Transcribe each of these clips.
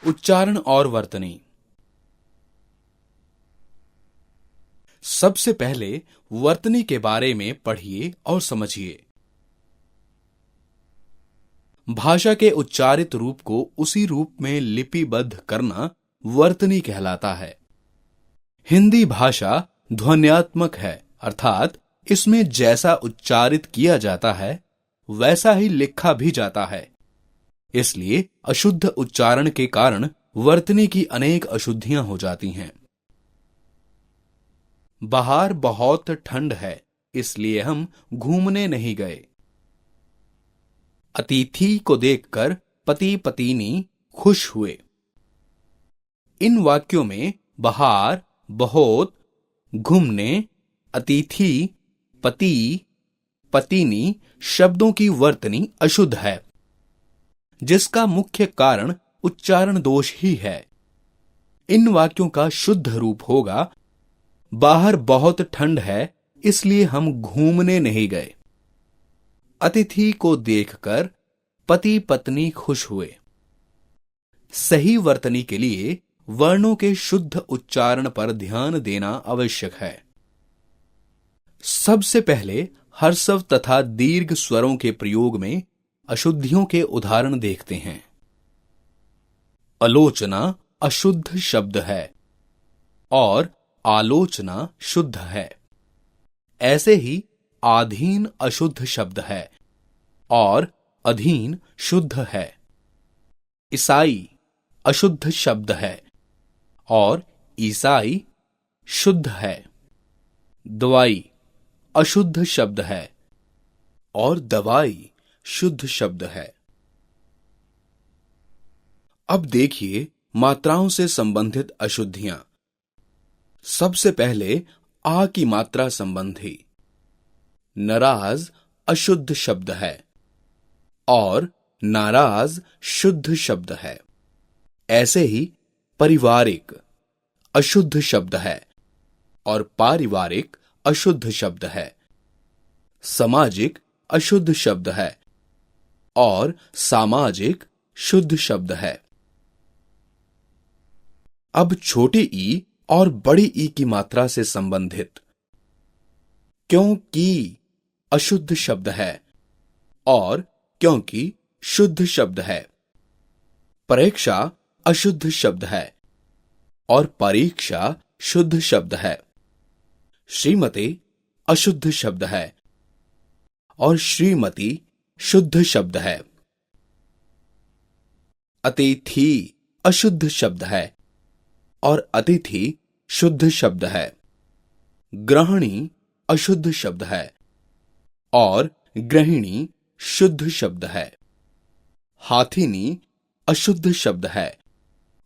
उच्चारण और वर्तनी। सबसे पहले वर्तनी के बारे में पढ़िए और समझिए। भाषा के उच्चारित रूप को उसी रूप में लिपिबद्ध करना वर्तनी कहलाता है। हिंदी भाषा ध्वन्यात्मक है, अर्थात इसमें जैसा उच्चारित किया जाता है वैसा ही लिखा भी जाता है। इसलिए अशुद्ध उच्चारण के कारण वर्तनी की अनेक अशुद्धियां हो जाती हैं। बाहर बहुत ठंड है, इसलिए हम घूमने नहीं गए। अतिथि को देखकर पति पत्नी खुश हुए। इन वाक्यों में बाहर, बहुत, घूमने, अतिथि, पति, पत्नी शब्दों की वर्तनी अशुद्ध है, जिसका मुख्य कारण उच्चारण दोष ही है। इन वाक्यों का शुद्ध रूप होगा, बाहर बहुत ठंड है इसलिए हम घूमने नहीं गए। अतिथि को देखकर पति पत्नी खुश हुए। सही वर्तनी के लिए वर्णों के शुद्ध उच्चारण पर ध्यान देना आवश्यक है। सबसे पहले ह्रस्व तथा दीर्घ स्वरों के प्रयोग में अशुद्धियों के उदाहरण देखते हैं। आलोचना अशुद्ध शब्द है और आलोचना शुद्ध है। ऐसे ही आधीन अशुद्ध शब्द है और अधीन शुद्ध है। ईसाई अशुद्ध शब्द है और ईसाई शुद्ध है। दवाई अशुद्ध शब्द है और दवाई शुद्ध शब्द है। अब देखिए मात्राओं से संबंधित अशुद्धियां। सबसे पहले आ की मात्रा संबंधी। नाराज अशुद्ध शब्द है और नाराज शुद्ध शब्द है। ऐसे ही पारिवारिक अशुद्ध शब्द है और पारिवारिक अशुद्ध शब्द है। सामाजिक अशुद्ध शब्द है और सामाजिक शुद्ध शब्द है। अब छोटी ई और बड़ी ई की मात्रा से संबंधित। क्योंकि अशुद्ध शब्द है और क्योंकि शुद्ध शब्द है। परीक्षा अशुद्ध शब्द है और परीक्षा शुद्ध शब्द है। श्रीमती अशुद्ध शब्द है और श्रीमती शुद्ध शब्द है। अतिथि अशुद्ध शब्द है और अतिथि शुद्ध शब्द है। गृहिणी अशुद्ध शब्द है और गृहिणी शुद्ध शब्द है। हाथिनी अशुद्ध शब्द है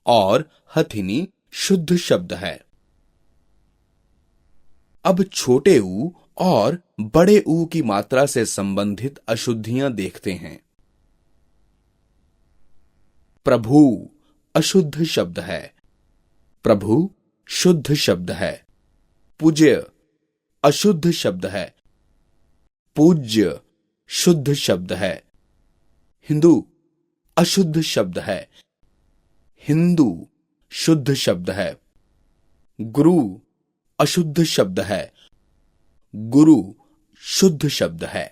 और हथिनी शुद्ध शब्द है। अब छोटे ऊ और बड़े ऊ की मात्रा से संबंधित अशुद्धियां देखते हैं। प्रभु अशुद्ध शब्द है, प्रभु शुद्ध शब्द है। पूज्य अशुद्ध शब्द है, पूज्य शुद्ध शब्द है। हिंदू अशुद्ध शब्द है, हिंदू शुद्ध शब्द है। गुरु अशुद्ध शब्द है, गुरु शुद्ध शब्द है।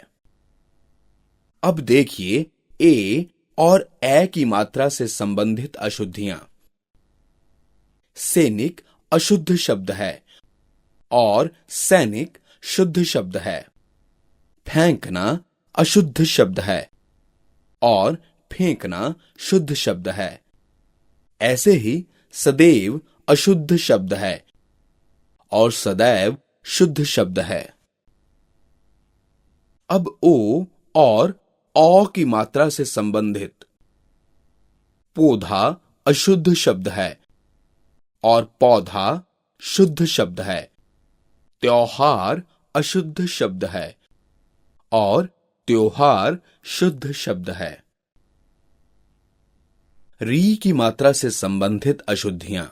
अब देखिए ए और ए की मात्रा से संबंधित अशुद्धियां। सैनिक अशुद्ध शब्द है और सैनिक शुद्ध शब्द है। फेंकना अशुद्ध शब्द है और फेंकना शुद्ध शब्द है। ऐसे ही सदैव अशुद्ध शब्द है और सदैव शुद्ध शब्द है। अब ओ और औ की मात्रा से संबंधित। पौधा अशुद्ध शब्द है और पौधा शुद्ध शब्द है। त्योहार अशुद्ध शब्द है और त्योहार शुद्ध शब्द है। री की मात्रा से संबंधित अशुद्धियां।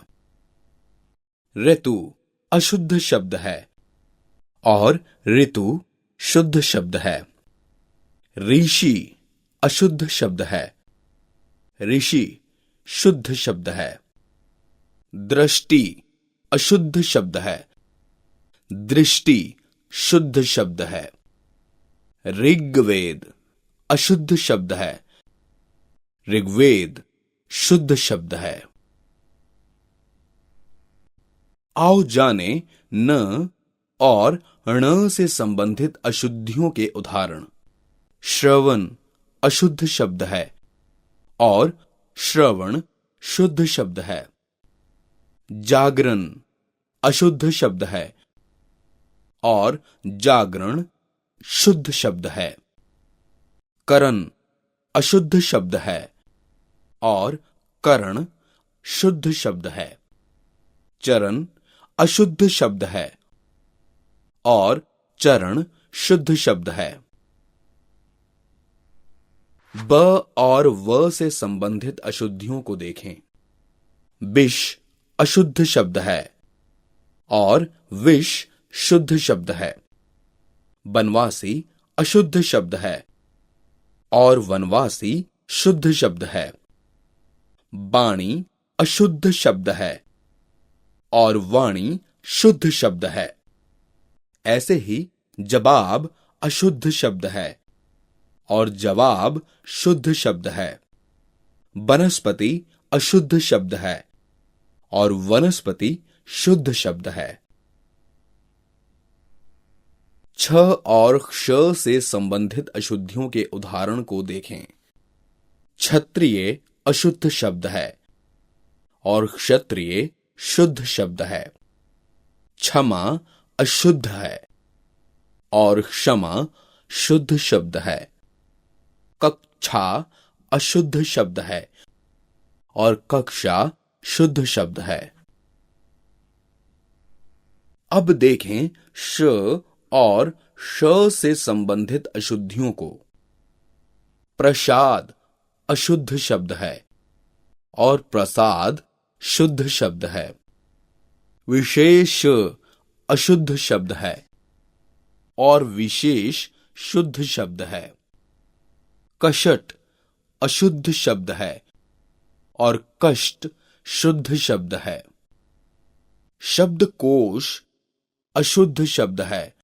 ऋतु अशुद्ध शब्द है और ऋतु शुद्ध शब्द है। ऋषि अशुद्ध शब्द है, ऋषि शुद्ध शब्द है। दृष्टि अशुद्ध शब्द है। दृष्टि शुद्ध शब्द है। ऋग्वेद अशुद्ध शब्द है। ऋग्वेद शुद्ध शब्द है। आओ जाने न और ण से संबंधित अशुद्धियों के उदाहरण। श्रवण अशुद्ध शब्द है और श्रवण शुद्ध शब्द है। जागरण अशुद्ध शब्द है और जागरण शुद्ध शब्द है। करण अशुद्ध शब्द है और करण शुद्ध शब्द है। चरण अशुद्ध शब्द है और चरण शुद्ध शब्द है। ब और व से संबंधित अशुद्धियों को देखें। विष अशुद्ध शब्द है और विष शुद्ध शब्द है। वनवासी अशुद्ध शब्द है और वनवासी शुद्ध शब्द है। वाणी अशुद्ध शब्द है और वाणी शुद्ध शब्द है। ऐसे ही जवाब अशुद्ध शब्द है और जवाब शुद्ध शब्द है। वनस्पति अशुद्ध शब्द है और वनस्पति शुद्ध शब्द है। छ और क्ष से संबंधित अशुद्धियों के उदाहरण को देखें। क्षत्रिय अशुद्ध शब्द है और क्षत्रिय शुद्ध शब्द है। क्षमा अशुद्ध है और क्षमा शुद्ध शब्द है। कक्षा अशुद्ध शब्द है और कक्षा शुद्ध शब्द है। अब देखें श और श से संबंधित अशुद्धियों को। प्रसाद अशुद्ध शब्द है और प्रसाद शुद्ध शब्द है। विशेष अशुद्ध शब्द है और विशेष शुद्ध शब्द है। कषट अशुद्ध शब्द है और कष्ट शुद्ध शब्द है। शब्दकोश अशुद्ध शब्द है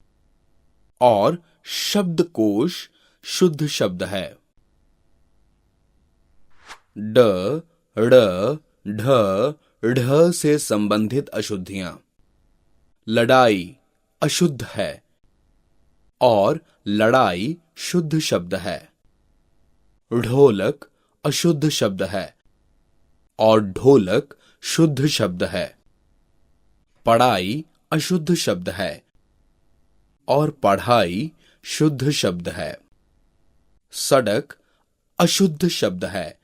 और शब्दकोश शुद्ध शब्द है। ड, ड़, ढ, ढ से संबंधित अशुद्धियां। लड़ाई अशुद्ध है और लड़ाई शुद्ध शब्द है। ढोलक अशुद्ध शब्द है और ढोलक शुद्ध शब्द है। पढ़ाई अशुद्ध शब्द है और पढ़ाई शुद्ध शब्द है। सड़क अशुद्ध शब्द है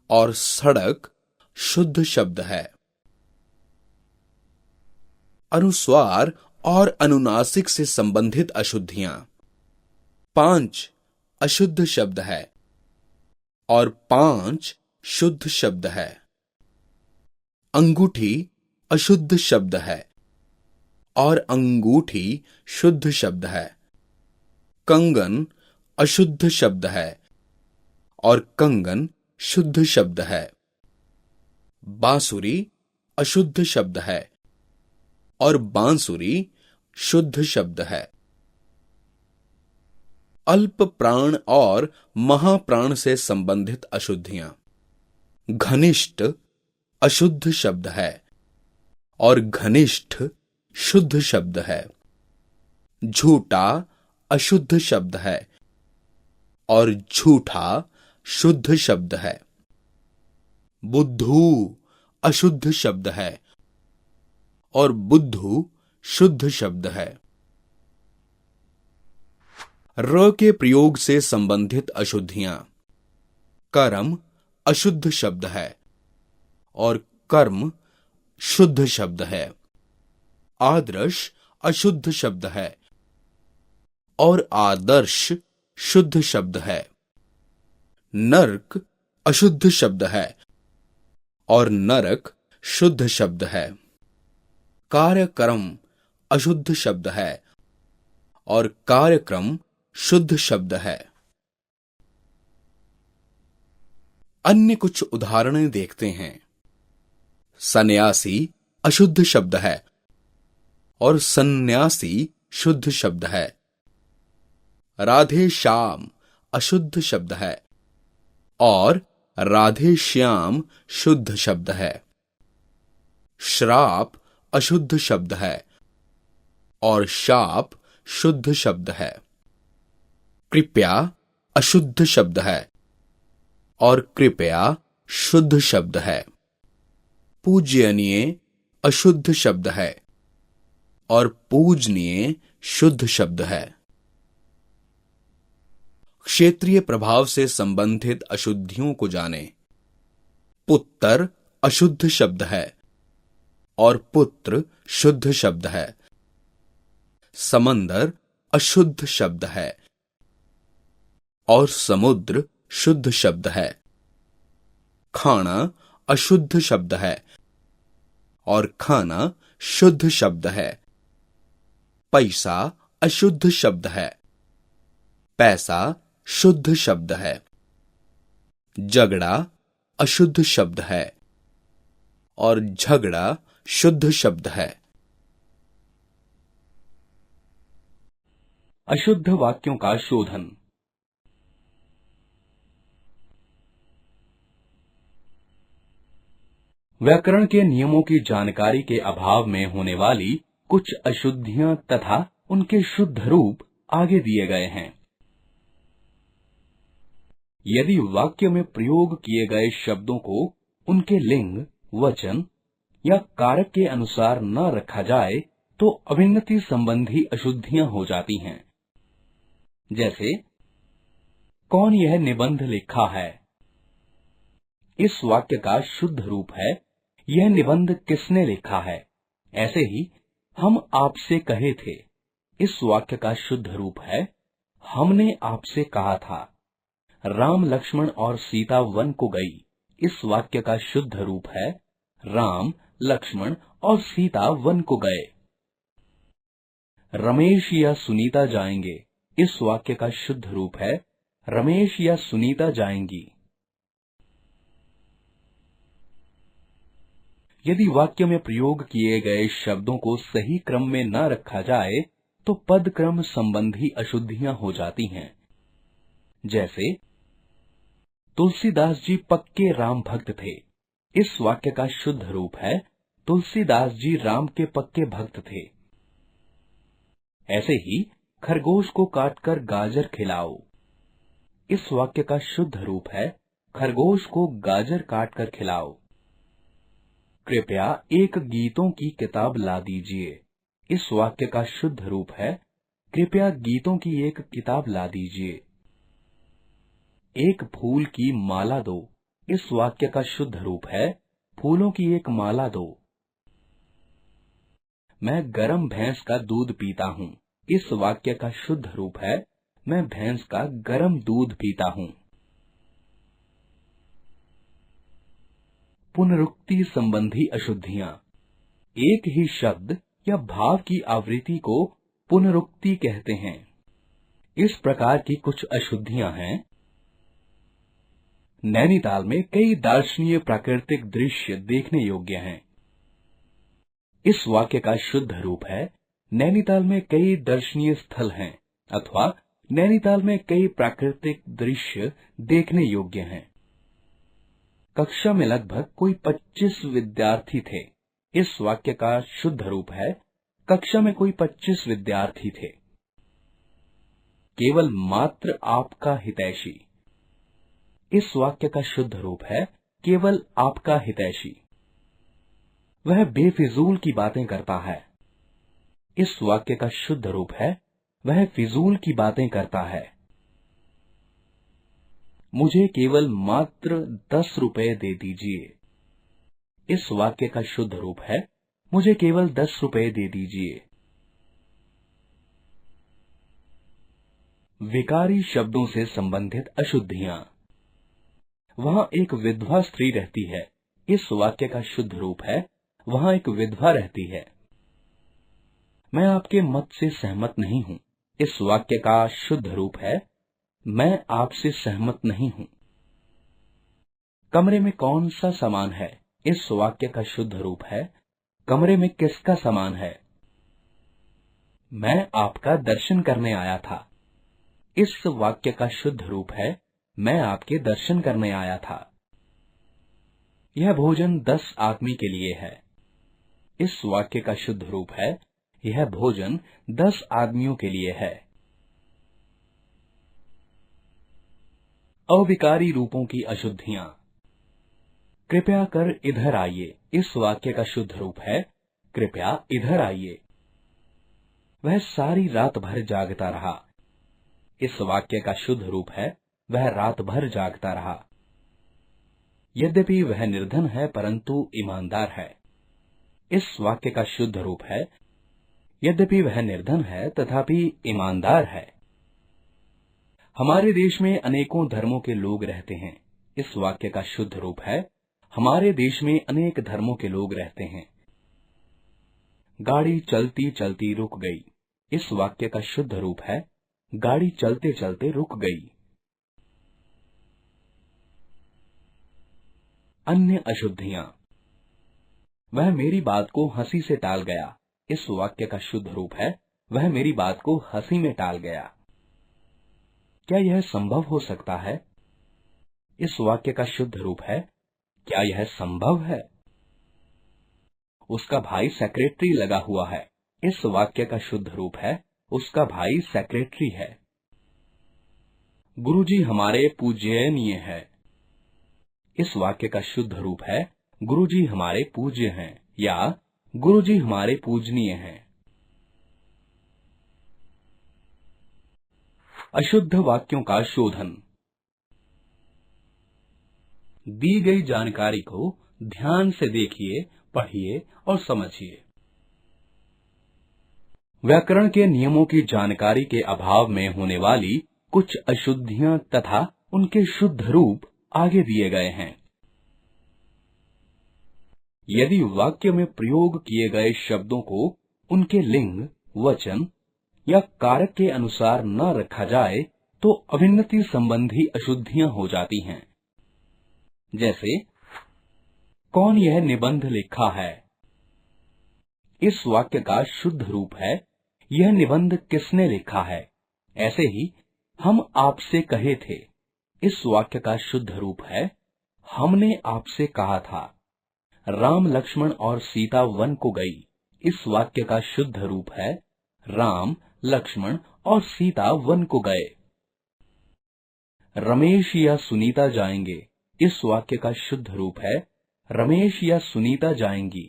और सड़क शुद्ध शब्द है। अनुस्वार और अनुनासिक से संबंधित अशुद्धियां। 5 अशुद्ध शब्द है और 5 शुद्ध शब्द है। अंगूठी अशुद्ध शब्द है और अंगूठी शुद्ध शब्द है। कंगन अशुद्ध शब्द है और कंगन शुद्ध शब्द है। बांसुरी अशुद्ध शब्द है और बांसुरी शुद्ध शब्द है। अल्प प्राण और महाप्राण से संबंधित अशुद्धियां। घनिष्ठ अशुद्ध शब्द है और घनिष्ठ शुद्ध शब्द है। झूठा अशुद्ध शब्द है और झूठा शुद्ध शब्द है। बुद्धू अशुद्ध शब्द है और बुद्धू शुद्ध शब्द है। र के प्रयोग से संबंधित अशुद्धियां। कर्म अशुद्ध शब्द है और कर्म शुद्ध शब्द है। आदर्श अशुद्ध शब्द है और आदर्श शुद्ध शब्द है। नरक अशुद्ध शब्द है और नरक शुद्ध शब्द है। कार्यक्रम अशुद्ध शब्द है और कार्यक्रम शुद्ध शब्द है। अन्य कुछ उदाहरणें देखते हैं। सन्यासी अशुद्ध शब्द है और सन्यासी शुद्ध शब्द है। राधे श्याम अशुद्ध शब्द है और राधे श्याम शुद्ध शब्द है। श्राप अशुद्ध शब्द है और शाप शुद्ध शब्द है। कृपया अशुद्ध शब्द है और कृपया शुद्ध शब्द है। पूज्यनीय अशुद्ध शब्द है और पूजनीय शुद्ध शब्द है। क्षेत्रीय प्रभाव से संबंधित अशुद्धियों को जानें। पुत्र अशुद्ध शब्द है और पुत्र शुद्ध शब्द है। समंदर अशुद्ध शब्द है और समुद्र शुद्ध शब्द है। खाना अशुद्ध शब्द है और खाना शुद्ध शब्द है। पैसा अशुद्ध शब्द है, पैसा शुद्ध शब्द है। झगड़ा अशुद्ध शब्द है और झगड़ा शुद्ध शब्द है। अशुद्ध वाक्यों का शोधन। व्याकरण के नियमों की जानकारी के अभाव में होने वाली कुछ अशुद्धियां तथा उनके शुद्ध रूप आगे दिए गए हैं। यदि वाक्य में प्रयोग किए गए शब्दों को उनके लिंग, वचन या कारक के अनुसार न रखा जाए तो अभिन्नति संबंधी अशुद्धियां हो जाती हैं। जैसे, कौन यह निबंध लिखा है? इस वाक्य का शुद्ध रूप है, यह निबंध किसने लिखा है? ऐसे ही, हम आपसे कहे थे। इस वाक्य का शुद्ध रूप है, हमने आपसे कहा था। राम, लक्ष्मण और सीता वन को गई। इस वाक्य का शुद्ध रूप है, राम, लक्ष्मण और सीता वन को गए। रमेश या सुनीता जाएंगे। इस वाक्य का शुद्ध रूप है, रमेश या सुनीता जाएंगी। यदि वाक्य में प्रयोग किए गए शब्दों को सही क्रम में न रखा जाए तो पद क्रम संबंधी अशुद्धियां हो जाती हैं। जैसे, तुलसीदास जी पक्के राम भक्त थे। इस वाक्य का शुद्ध रूप है, तुलसीदास जी राम के पक्के भक्त थे। ऐसे ही, खरगोश को काटकर गाजर खिलाओ। इस वाक्य का शुद्ध रूप है, खरगोश को गाजर काटकर खिलाओ। कृपया एक गीतों की किताब ला दीजिए। इस वाक्य का शुद्ध रूप है, कृपया गीतों की एक किताब ला दीजिए। एक फूल की माला दो। इस वाक्य का शुद्ध रूप है, फूलों की एक माला दो। मैं गरम भैंस का दूध पीता हूँ। इस वाक्य का शुद्ध रूप है, मैं भैंस का गरम दूध पीता हूँ। पुनरुक्ति संबंधी अशुद्धियां। एक ही शब्द या भाव की आवृत्ति को पुनरुक्ति कहते हैं। इस प्रकार की कुछ अशुद्धियां हैं। नैनीताल में कई दर्शनीय प्राकृतिक दृश्य देखने योग्य हैं। इस वाक्य का शुद्ध रूप है, नैनीताल में कई दर्शनीय स्थल हैं अथवा नैनीताल में कई प्राकृतिक दृश्य देखने योग्य हैं। कक्षा में लगभग कोई 25 विद्यार्थी थे। इस वाक्य का शुद्ध रूप है, कक्षा में कोई 25 विद्यार्थी थे। केवल मात्र आपका हितैषी। इस वाक्य का शुद्ध रूप है, केवल आपका हितैषी। वह बेफिजूल की बातें करता है। इस वाक्य का शुद्ध रूप है, वह फिजूल की बातें करता है। मुझे केवल मात्र 10 रुपए दे दीजिए। इस वाक्य का शुद्ध रूप है, मुझे केवल 10 रुपए दे दीजिए। विकारी शब्दों से संबंधित अशुद्धियां। वहां एक विधवा स्त्री रहती है। इस वाक्य का शुद्ध रूप है, वहां एक विधवा रहती है। मैं आपके मत से सहमत नहीं हूं। इस वाक्य का शुद्ध रूप है, मैं आपसे सहमत नहीं हूं। कमरे में कौन सा सामान है? इस वाक्य का शुद्ध रूप है कमरे में किसका सामान है? मैं आपका दर्शन करने आया था। इस वाक्य का शुद्ध रूप है मैं आपके दर्शन करने आया था। यह भोजन 10 आदमी के लिए है। इस वाक्य का शुद्ध रूप है यह भोजन 10 आदमियों के लिए है। अविकारी रूपों की अशुद्धियां। कृपया कर इधर आइए। इस वाक्य का शुद्ध रूप है कृपया इधर आइए। वह सारी रात भर जागता रहा। इस वाक्य का शुद्ध रूप है वह रात भर जागता रहा। यद्यपि वह निर्धन है परंतु ईमानदार है। इस वाक्य का शुद्ध रूप है यद्यपि वह निर्धन है तथापि ईमानदार है। हमारे देश में अनेकों धर्मों के लोग रहते हैं। इस वाक्य का शुद्ध रूप है हमारे देश में अनेक धर्मों के लोग रहते हैं। गाड़ी चलती चलती रुक गई। इस वाक्य का शुद्ध रूप है गाड़ी चलते चलते रुक गई। अन्य अशुद्धियां। वह मेरी बात को हंसी से टाल गया। इस वाक्य का शुद्ध रूप है वह मेरी बात को हंसी में टाल गया। क्या यह संभव हो सकता है? इस वाक्य का शुद्ध रूप है क्या यह संभव है? उसका भाई सेक्रेटरी लगा हुआ है। इस वाक्य का शुद्ध रूप है उसका भाई सेक्रेटरी है। गुरुजी हमारे पूजनीय है। इस वाक्य का शुद्ध रूप है गुरुजी हमारे पूज्य हैं या गुरुजी हमारे पूजनीय हैं। अशुद्ध वाक्यों का शोधन। दी गई जानकारी को ध्यान से देखिए, पढ़िए और समझिए। व्याकरण के नियमों की जानकारी के अभाव में होने वाली कुछ अशुद्धियां तथा उनके शुद्ध रूप आगे दिए गए हैं। यदि वाक्य में प्रयोग किए गए शब्दों को उनके लिंग, वचन या कारक के अनुसार न रखा जाए तो अभिन्नति संबंधी अशुद्धियां हो जाती हैं। जैसे कौन यह निबंध लिखा है? इस वाक्य का शुद्ध रूप है यह निबंध किसने लिखा है। ऐसे ही हम आपसे कहे थे। इस वाक्य का शुद्ध रूप है हमने आपसे कहा था। राम, लक्ष्मण और सीता वन को गई। इस वाक्य का शुद्ध रूप है राम, लक्ष्मण और सीता वन को गए। रमेश या सुनीता जाएंगे। इस वाक्य का शुद्ध रूप है रमेश या सुनीता जाएंगी।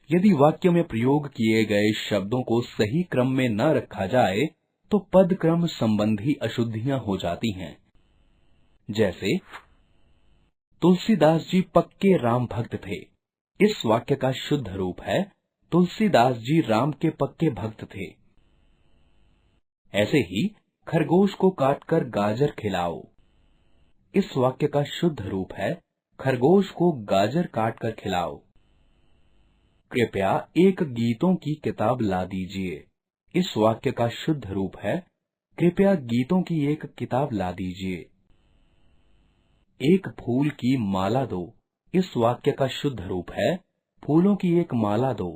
यदि वाक्य में प्रयोग किए गए शब्दों को सही क्रम में न रखा जाए तो पद क्रम संबंधी अशुद्धियां हो जाती हैं। जैसे तुलसीदास जी पक्के राम भक्त थे। इस वाक्य का शुद्ध रूप है तुलसीदास जी राम के पक्के भक्त थे। ऐसे ही खरगोश को काटकर गाजर खिलाओ। इस वाक्य का शुद्ध रूप है खरगोश को गाजर काटकर खिलाओ। कृपया एक गीतों की किताब ला दीजिए। इस वाक्य का शुद्ध रूप है कृपया गीतों की एक किताब ला दीजिए। एक फूल की माला दो। इस वाक्य का शुद्ध रूप है फूलों की एक माला दो।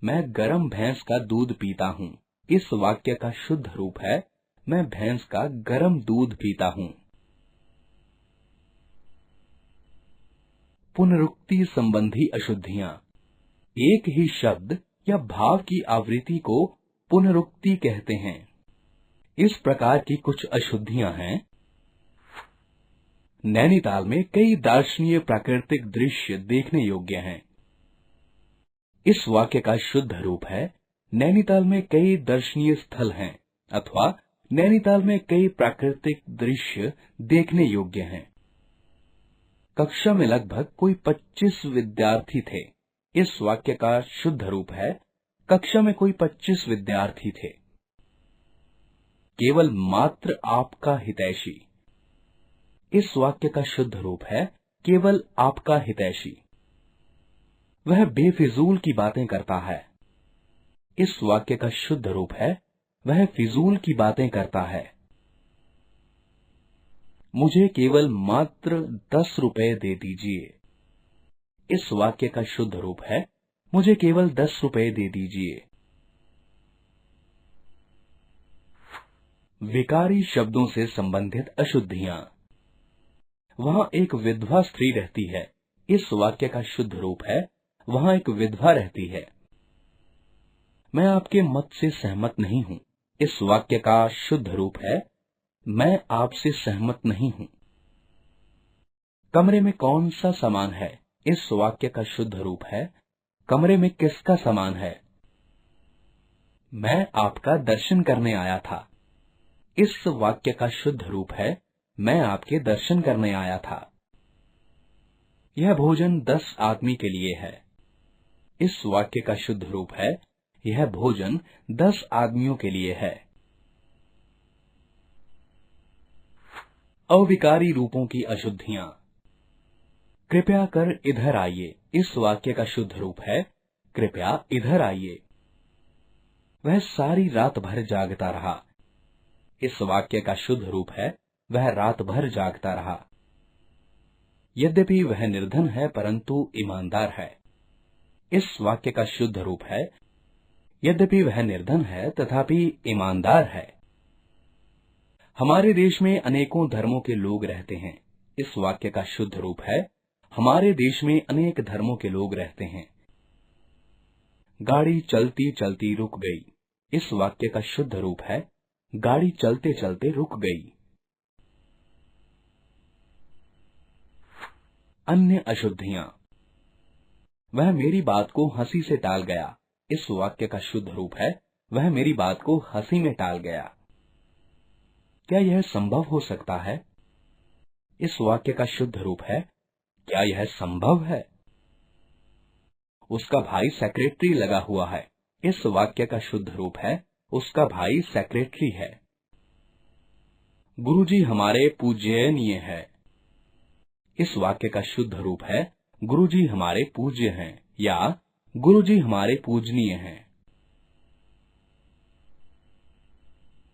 मैं गरम भैंस का दूध पीता हूँ। इस वाक्य का शुद्ध रूप है मैं भैंस का गरम दूध पीता हूँ। पुनरुक्ति संबंधी अशुद्धियां। एक ही शब्द या भाव की आवृत्ति को पुनरुक्ति कहते हैं। इस प्रकार की कुछ अशुद्धियां हैं। नैनीताल में कई दर्शनीय प्राकृतिक दृश्य देखने योग्य हैं। इस वाक्य का शुद्ध रूप है नैनीताल में कई दर्शनीय स्थल हैं अथवा नैनीताल में कई प्राकृतिक दृश्य देखने योग्य हैं। कक्षा में लगभग कोई 25 विद्यार्थी थे। इस वाक्य का शुद्ध रूप है कक्षा में कोई 25 विद्यार्थी थे। केवल मात्र आपका हितैषी। इस वाक्य का शुद्ध रूप है केवल आपका हितैषी। वह बेफिजूल की बातें करता है। इस वाक्य का शुद्ध रूप है वह फिजूल की बातें करता है। मुझे केवल मात्र 10 रुपए दे दीजिए। इस वाक्य का शुद्ध रूप है, मुझे केवल 10 रुपए दे दीजिए। विकारी शब्दों से संबंधित अशुद्धियां। वहां एक विधवा स्त्री रहती है। इस वाक्य का शुद्ध रूप है, वहां एक विधवा रहती है। मैं आपके मत से सहमत नहीं हूं। इस वाक्य का शुद्ध रूप है, मैं आपसे सहमत नहीं हूं। कमरे में कौन सा सामान है? इस वाक्य का शुद्ध रूप है, कमरे में किसका सामान है? मैं आपका दर्शन करने आया था। इस वाक्य का शुद्ध रूप है, मैं आपके दर्शन करने आया था। यह भोजन 10 आदमी के लिए है। इस वाक्य का शुद्ध रूप है, यह भोजन 10 आदमियों के लिए है। अविकारी रूपों की अशुद्धियां। कृपया कर इधर आइए। इस वाक्य का शुद्ध रूप है, कृपया इधर आइए। वह सारी रात भर जागता रहा। इस वाक्य का शुद्ध रूप है, वह रात भर जागता रहा। यद्यपि वह निर्धन है परंतु ईमानदार है। इस वाक्य का शुद्ध रूप है, यद्यपि वह निर्धन है तथापि ईमानदार है। हमारे देश में अनेकों धर्मों के लोग रहते हैं। इस वाक्य का शुद्ध रूप है, हमारे देश में अनेक धर्मों के लोग रहते हैं। गाड़ी चलती चलती रुक गई। इस वाक्य का शुद्ध रूप है, गाड़ी चलते चलते रुक गई। अन्य अशुद्धियां। वह मेरी बात को हंसी से टाल गया। इस वाक्य का शुद्ध रूप है, वह मेरी बात को हंसी में टाल गया। क्या यह संभव हो सकता है? इस वाक्य का शुद्ध रूप है, क्या यह संभव है? उसका भाई सेक्रेटरी लगा हुआ है। इस वाक्य का शुद्ध रूप है, उसका भाई सेक्रेटरी है। गुरुजी हमारे पूज्यनीय है। इस वाक्य का शुद्ध रूप है, गुरुजी हमारे पूज्य हैं या गुरुजी हमारे पूजनीय हैं।